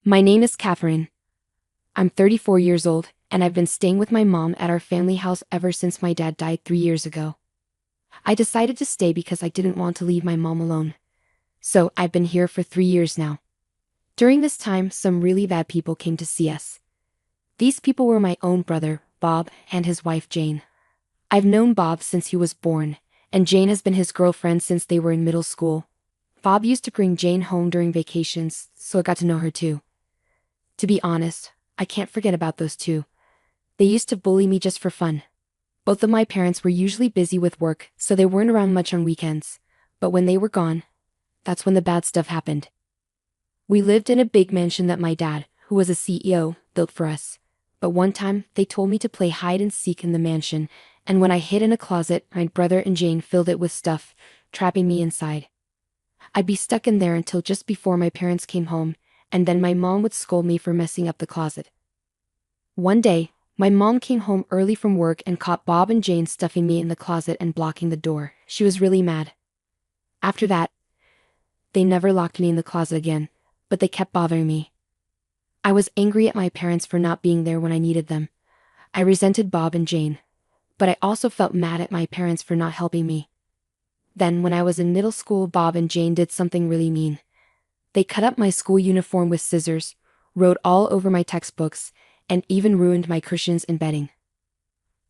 My name is Catherine. I'm 34 years old, and I've been staying with my mom at our family house ever since my dad died 3 years ago. I decided to stay because I didn't want to leave my mom alone. So I've been here for 3 years now. During this time, some really bad people came to see us. These people were my own brother, Bob, and his wife Jane. I've known Bob since he was born, and Jane has been his girlfriend since they were in middle school. Bob used to bring Jane home during vacations, so I got to know her too. To be honest, I can't forget about those two. They used to bully me just for fun. Both of my parents were usually busy with work, so they weren't around much on weekends. But when they were gone, that's when the bad stuff happened. We lived in a big mansion that my dad, who was a CEO, built for us. But one time, they told me to play hide and seek in the mansion, and when I hid in a closet, my brother and Jane filled it with stuff, trapping me inside. I'd be stuck in there until just before my parents came home, and then my mom would scold me for messing up the closet. One day, my mom came home early from work and caught Bob and Jane stuffing me in the closet and blocking the door. She was really mad. After that, they never locked me in the closet again, but they kept bothering me. I was angry at my parents for not being there when I needed them. I resented Bob and Jane, but I also felt mad at my parents for not helping me. Then, when I was in middle school, Bob and Jane did something really mean. They cut up my school uniform with scissors, wrote all over my textbooks, and even ruined my cushions and bedding.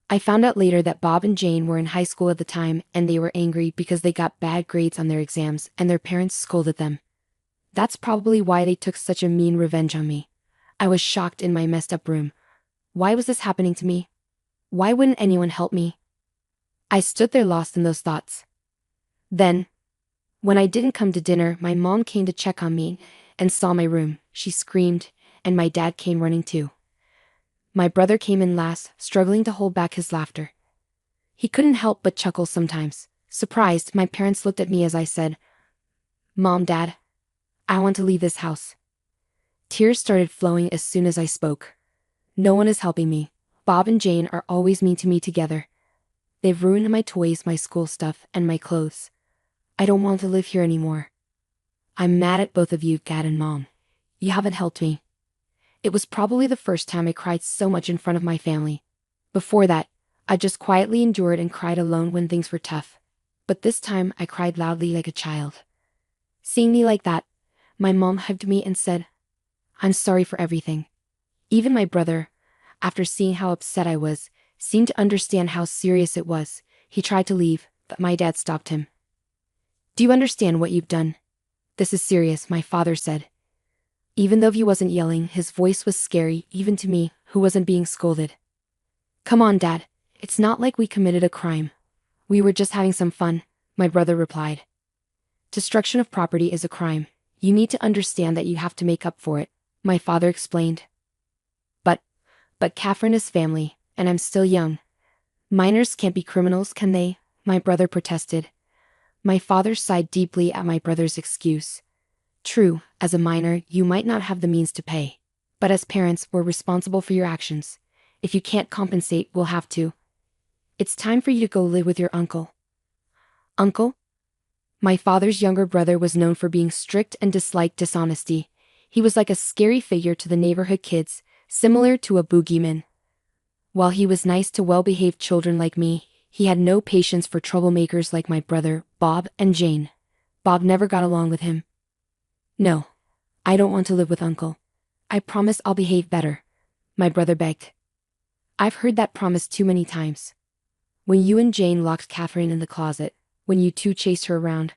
I found out later that Bob and Jane were in high school at the time, and they were angry because they got bad grades on their exams and their parents scolded them. That's probably why they took such a mean revenge on me. I was shocked in my messed up room. Why was this happening to me? Why wouldn't anyone help me? I stood there lost in those thoughts. Then, when I didn't come to dinner, my mom came to check on me and saw my room. She screamed, and my dad came running too. My brother came in last, struggling to hold back his laughter. He couldn't help but chuckle sometimes. Surprised, my parents looked at me as I said, "Mom, Dad, I want to leave this house." Tears started flowing as soon as I spoke. No one is helping me. Bob and Jane are always mean to me together. They've ruined my toys, my school stuff, and my clothes. I don't want to live here anymore. I'm mad at both of you, Dad and Mom. You haven't helped me. It was probably the first time I cried so much in front of my family. Before that, I just quietly endured and cried alone when things were tough. But this time I cried loudly like a child. Seeing me like that, my mom hugged me and said, "I'm sorry for everything." Even my brother, after seeing how upset I was, seemed to understand how serious it was. He tried to leave, but my dad stopped him. "Do you understand what you've done? This is serious," my father said. Even though he wasn't yelling, his voice was scary, even to me, who wasn't being scolded. "Come on, Dad. It's not like we committed a crime. We were just having some fun," my brother replied. "Destruction of property is a crime. You need to understand that you have to make up for it," my father explained. But Catherine is family, and I'm still young. Minors can't be criminals, can they? My brother protested. My father sighed deeply at my brother's excuse. True, as a minor, you might not have the means to pay. But as parents, we're responsible for your actions. If you can't compensate, we'll have to. It's time for you to go live with your uncle. Uncle? My father's younger brother was known for being strict and disliked dishonesty. He was like a scary figure to the neighborhood kids, similar to a boogeyman. While he was nice to well-behaved children like me, he had no patience for troublemakers like my brother, Bob, and Jane. Bob never got along with him. "No, I don't want to live with Uncle. I promise I'll behave better," my brother begged. "I've heard that promise too many times. When you and Jane locked Catherine in the closet, when you two chased her around,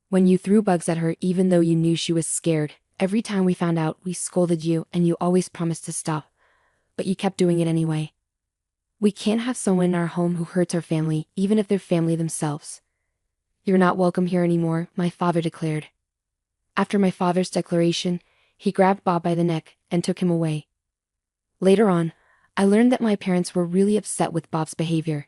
when you threw bugs at her even though you knew she was scared, every time we found out, we scolded you and you always promised to stop. But you kept doing it anyway. We can't have someone in our home who hurts our family, even if they're family themselves. You're not welcome here anymore," my father declared. After my father's declaration, he grabbed Bob by the neck and took him away. Later on, I learned that my parents were really upset with Bob's behavior.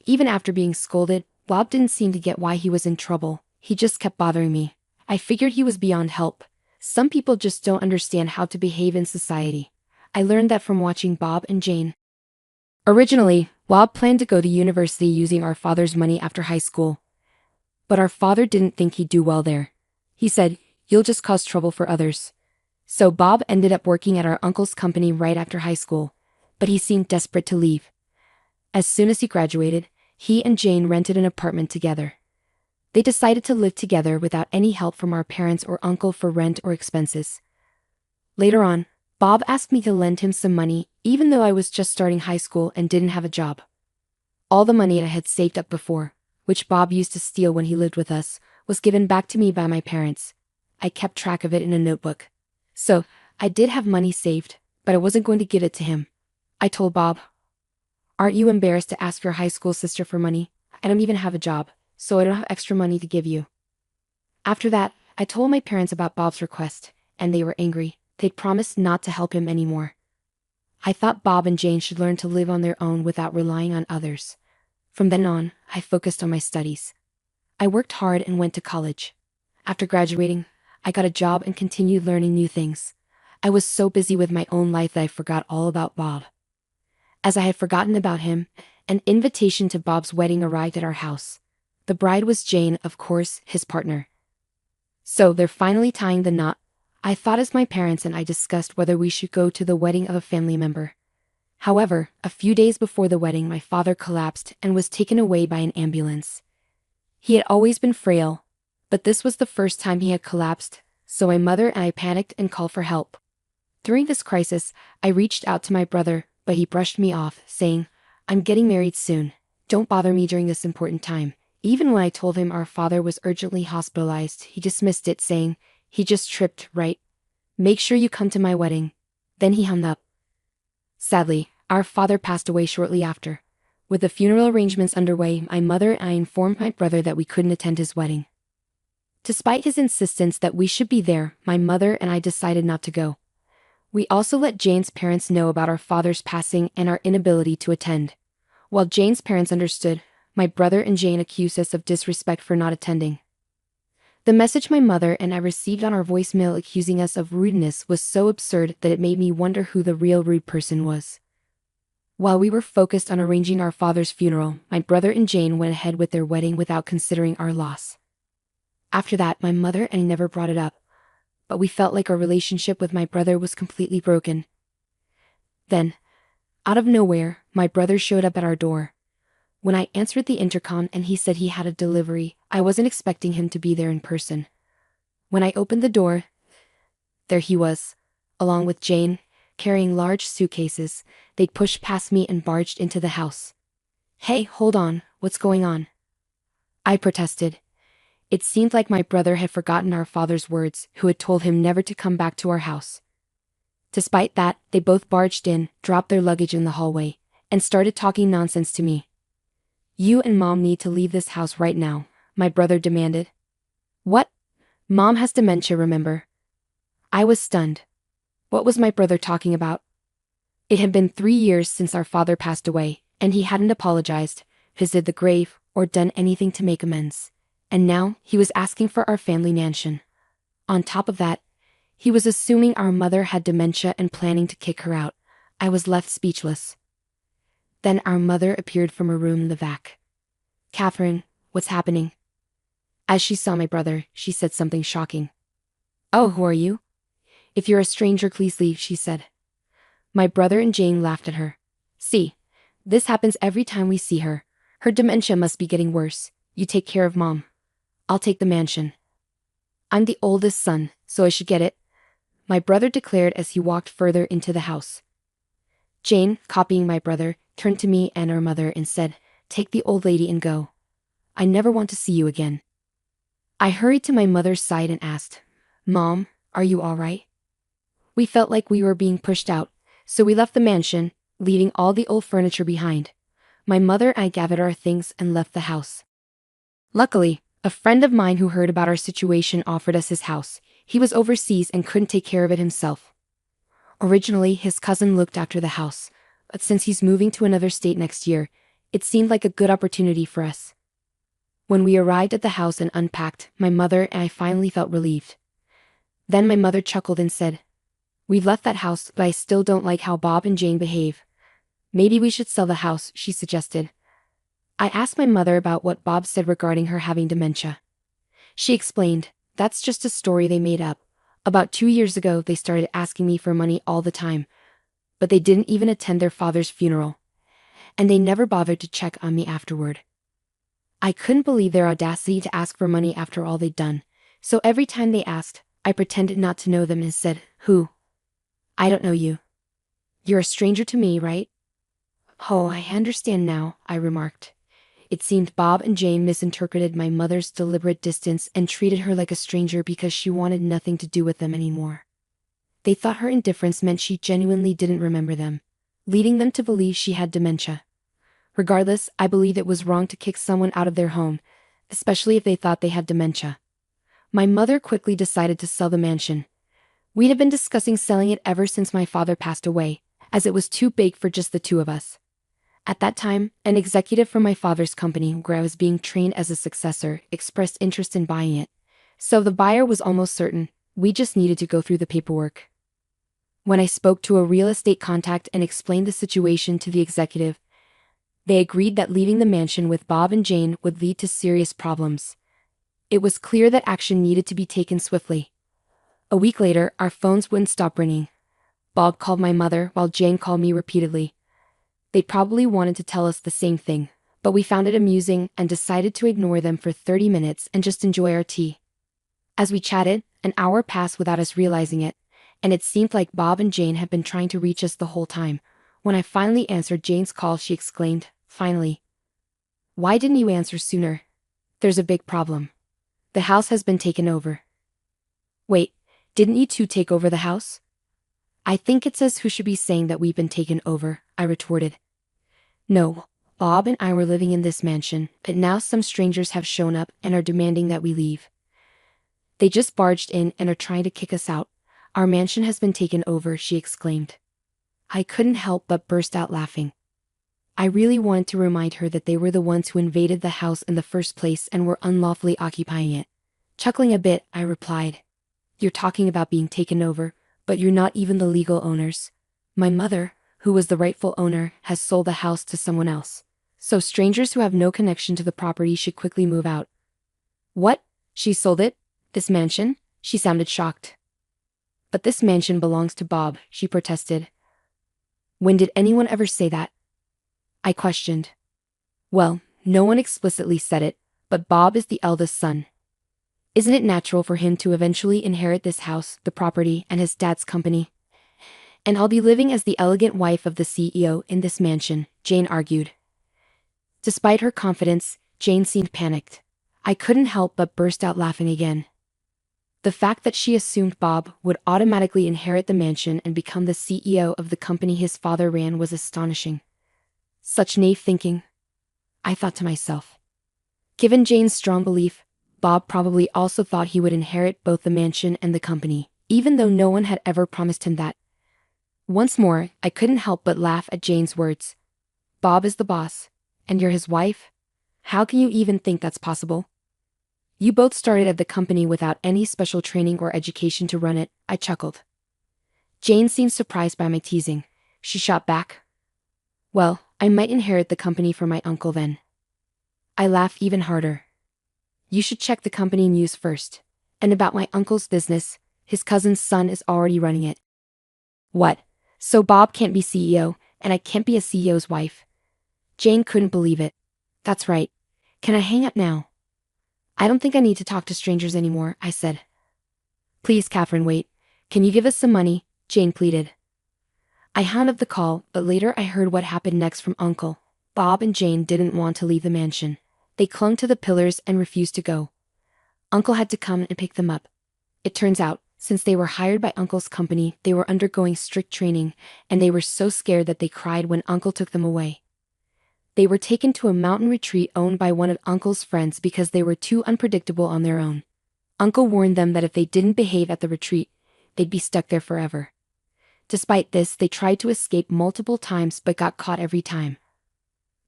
Even after being scolded, Bob didn't seem to get why he was in trouble. He just kept bothering me. I figured he was beyond help. Some people just don't understand how to behave in society. I learned that from watching Bob and Jane. Originally, Bob planned to go to university using our father's money after high school. But our father didn't think he'd do well there. He said, "You'll just cause trouble for others." So Bob ended up working at our uncle's company right after high school, but he seemed desperate to leave. As soon as he graduated, he and Jane rented an apartment together. They decided to live together without any help from our parents or uncle for rent or expenses. Later on, Bob asked me to lend him some money, even though I was just starting high school and didn't have a job. All the money I had saved up before, which Bob used to steal when he lived with us, was given back to me by my parents. I kept track of it in a notebook. So, I did have money saved, but I wasn't going to give it to him. I told Bob, "Aren't you embarrassed to ask your high school sister for money? I don't even have a job, so I don't have extra money to give you." After that, I told my parents about Bob's request, and they were angry. They'd promised not to help him anymore. I thought Bob and Jane should learn to live on their own without relying on others. From then on, I focused on my studies. I worked hard and went to college. After graduating, I got a job and continued learning new things. I was so busy with my own life that I forgot all about Bob. As I had forgotten about him, an invitation to Bob's wedding arrived at our house. The bride was Jane, of course, his partner. So they're finally tying the knot. I thought as my parents and I discussed whether we should go to the wedding of a family member. However, a few days before the wedding, my father collapsed and was taken away by an ambulance. He had always been frail, but this was the first time he had collapsed, so my mother and I panicked and called for help. During this crisis, I reached out to my brother, but he brushed me off, saying, "I'm getting married soon. Don't bother me during this important time." Even when I told him our father was urgently hospitalized, he dismissed it, saying, "He just tripped, right? Make sure you come to my wedding." Then he hung up. Sadly, our father passed away shortly after. With the funeral arrangements underway, my mother and I informed my brother that we couldn't attend his wedding. Despite his insistence that we should be there, my mother and I decided not to go. We also let Jane's parents know about our father's passing and our inability to attend. While Jane's parents understood, my brother and Jane accused us of disrespect for not attending. The message my mother and I received on our voicemail accusing us of rudeness was so absurd that it made me wonder who the real rude person was. While we were focused on arranging our father's funeral, my brother and Jane went ahead with their wedding without considering our loss. After that, my mother and I never brought it up, but we felt like our relationship with my brother was completely broken. Then, out of nowhere, my brother showed up at our door. When I answered the intercom and he said he had a delivery, I wasn't expecting him to be there in person. When I opened the door, there he was, along with Jane, carrying large suitcases. They'd pushed past me and barged into the house. "Hey, hold on, what's going on?" I protested. It seemed like my brother had forgotten our father's words, who had told him never to come back to our house. Despite that, they both barged in, dropped their luggage in the hallway, and started talking nonsense to me. "You and Mom need to leave this house right now," my brother demanded. "What? Mom has dementia, remember?" I was stunned. What was my brother talking about? It had been 3 years since our father passed away, and he hadn't apologized, visited the grave, or done anything to make amends. And now, he was asking for our family mansion. On top of that, he was assuming our mother had dementia and planning to kick her out. I was left speechless. Then our mother appeared from a room in the back. "Catherine, what's happening?" As she saw my brother, she said something shocking. "Oh, who are you? If you're a stranger, please leave," she said. My brother and Jane laughed at her. "See, this happens every time we see her. Her dementia must be getting worse. You take care of Mom. I'll take the mansion. I'm the oldest son, so I should get it," my brother declared as he walked further into the house. Jane, copying my brother, turned to me and our mother and said, "Take the old lady and go. I never want to see you again." I hurried to my mother's side and asked, "Mom, are you all right?" We felt like we were being pushed out, so we left the mansion, leaving all the old furniture behind. My mother and I gathered our things and left the house. Luckily, a friend of mine who heard about our situation offered us his house. He was overseas and couldn't take care of it himself. Originally, his cousin looked after the house, but since he's moving to another state next year, it seemed like a good opportunity for us. When we arrived at the house and unpacked, my mother and I finally felt relieved. Then my mother chuckled and said, "We've left that house, but I still don't like how Bob and Jane behave. Maybe we should sell the house," she suggested. I asked my mother about what Bob said regarding her having dementia. She explained, "That's just a story they made up. About 2 years ago, they started asking me for money all the time, but they didn't even attend their father's funeral, and they never bothered to check on me afterward. I couldn't believe their audacity to ask for money after all they'd done, so every time they asked, I pretended not to know them and said, "Who? I don't know you. You're a stranger to me, right?" "Oh, I understand now," I remarked. It seemed Bob and Jane misinterpreted my mother's deliberate distance and treated her like a stranger because she wanted nothing to do with them anymore. They thought her indifference meant she genuinely didn't remember them, leading them to believe she had dementia. Regardless, I believe it was wrong to kick someone out of their home, especially if they thought they had dementia. My mother quickly decided to sell the mansion. We'd have been discussing selling it ever since my father passed away, as it was too big for just the two of us. At that time, an executive from my father's company, where I was being trained as a successor, expressed interest in buying it. So the buyer was almost certain. We just needed to go through the paperwork. When I spoke to a real estate contact and explained the situation to the executive, they agreed that leaving the mansion with Bob and Jane would lead to serious problems. It was clear that action needed to be taken swiftly. A week later, our phones wouldn't stop ringing. Bob called my mother while Jane called me repeatedly. They probably wanted to tell us the same thing, but we found it amusing and decided to ignore them for 30 minutes and just enjoy our tea. As we chatted, an hour passed without us realizing it, and it seemed like Bob and Jane had been trying to reach us the whole time. When I finally answered Jane's call, she exclaimed, "Finally. Why didn't you answer sooner? There's a big problem. The house has been taken over." "Wait, didn't you two take over the house?" "I think it says who should be saying that we've been taken over," I retorted. "No, Bob and I were living in this mansion, but now some strangers have shown up and are demanding that we leave. They just barged in and are trying to kick us out. Our mansion has been taken over," she exclaimed. I couldn't help but burst out laughing. I really wanted to remind her that they were the ones who invaded the house in the first place and were unlawfully occupying it. Chuckling a bit, I replied, "You're talking about being taken over, but you're not even the legal owners. My mother, who was the rightful owner, has sold the house to someone else. So strangers who have no connection to the property should quickly move out." "What? She sold it? This mansion?" She sounded shocked. "But this mansion belongs to Bob," she protested. "When did anyone ever say that?" I questioned. "Well, no one explicitly said it, but Bob is the eldest son. Isn't it natural for him to eventually inherit this house, the property, and his dad's company? And I'll be living as the elegant wife of the CEO in this mansion," Jane argued. Despite her confidence, Jane seemed panicked. I couldn't help but burst out laughing again. The fact that she assumed Bob would automatically inherit the mansion and become the CEO of the company his father ran was astonishing. Such naive thinking, I thought to myself. Given Jane's strong belief, Bob probably also thought he would inherit both the mansion and the company, even though no one had ever promised him that. Once more, I couldn't help but laugh at Jane's words. "Bob is the boss, and you're his wife? How can you even think that's possible? You both started at the company without any special training or education to run it," I chuckled. Jane seemed surprised by my teasing. She shot back, "Well, I might inherit the company from my uncle then." I laughed even harder. "You should check the company news first. And about my uncle's business, his cousin's son is already running it." "What? So Bob can't be CEO, and I can't be a CEO's wife?" Jane couldn't believe it. "That's right. Can I hang up now?" "I don't think I need to talk to strangers anymore," I said. "Please, Catherine, wait. Can you give us some money?" Jane pleaded. I hung up the call, but later I heard what happened next from Uncle. Bob and Jane didn't want to leave the mansion. They clung to the pillars and refused to go. Uncle had to come and pick them up. It turns out, since they were hired by Uncle's company, they were undergoing strict training, and they were so scared that they cried when Uncle took them away. They were taken to a mountain retreat owned by one of Uncle's friends because they were too unpredictable on their own. Uncle warned them that if they didn't behave at the retreat, they'd be stuck there forever. Despite this, they tried to escape multiple times but got caught every time.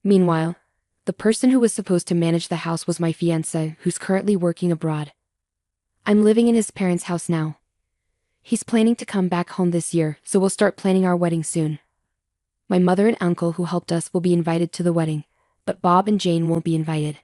Meanwhile, the person who was supposed to manage the house was my fiancé, who's currently working abroad. I'm living in his parents' house now. He's planning to come back home this year, so we'll start planning our wedding soon. My mother and uncle who helped us will be invited to the wedding, but Bob and Jane won't be invited.